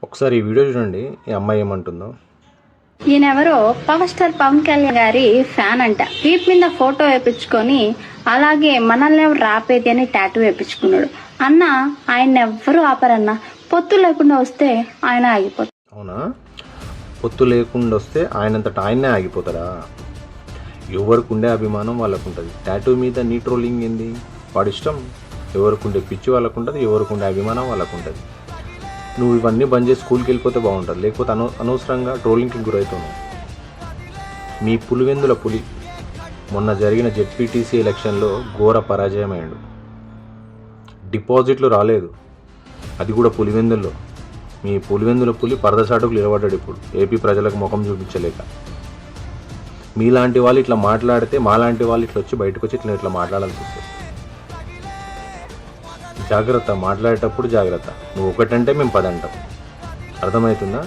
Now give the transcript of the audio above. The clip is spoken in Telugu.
ఒకసారి ఈ వీడియో చూడండి, ఈ అమ్మాయి ఏమంటుందో. ఈయనెవరో పవర్ స్టార్ పవన్ కళ్యాణ్ గారి ఫ్యాన్ అంట. వీప్ మీద ఫోటో వేయించుకొని అలాగే మనల్ని ఎవరు రాపేది అని టాటూ వేయించుకున్నాడు. అన్న ఆయన ఎవ్వరూ ఆపరన్న. పొత్తు లేకుండా వస్తే ఆయన ఆగిపోతాడు. అవునా? పొత్తు లేకుండా వస్తే ఆయనంతట ఆయన్నే ఆగిపోతారా? ఎవరికి ఉండే అభిమానం వాళ్ళకు ఉంటుంది. టాటూ మీద నీ ట్రోలింగ్ ఏంది? వాడి ఇష్టం. ఎవరికి ఉండే పిచ్చి వాళ్ళకు ఉంటుంది, ఎవరికి ఉండే అభిమానం వాళ్ళకు ఉంటుంది. నువ్వు ఇవన్నీ బంద్ చేసి స్కూల్కి వెళ్ళిపోతే బాగుంటుంది. లేకపోతే అనవసరంగా ట్రోలింగ్కి గురవుతున్నావు. మీ పులివెందుల పులి మొన్న జరిగిన జెడ్పీటీసీ ఎలక్షన్లో ఘోర పరాజయమయ్యాడు. డిపాజిట్లు రాలేదు, అది కూడా పులివెందుల్లో. మీ పులివెందుల పులి పరదసాటుకు నిలబడ్డాడు ఇప్పుడు, ఏపీ ప్రజలకు ముఖం చూపించలేక. మీలాంటి వాళ్ళు ఇట్లా మాట్లాడితే మాలాంటి వాళ్ళు ఇట్లా వచ్చి బయటకు వచ్చి ఇట్లా మాట్లాడాల్సి వస్తుంది. జాగ్రత్త, మాట్లాడేటప్పుడు జాగ్రత్త. నువ్వు ఒకటంటే మేము 10 అంటాం. అర్థమవుతుందా?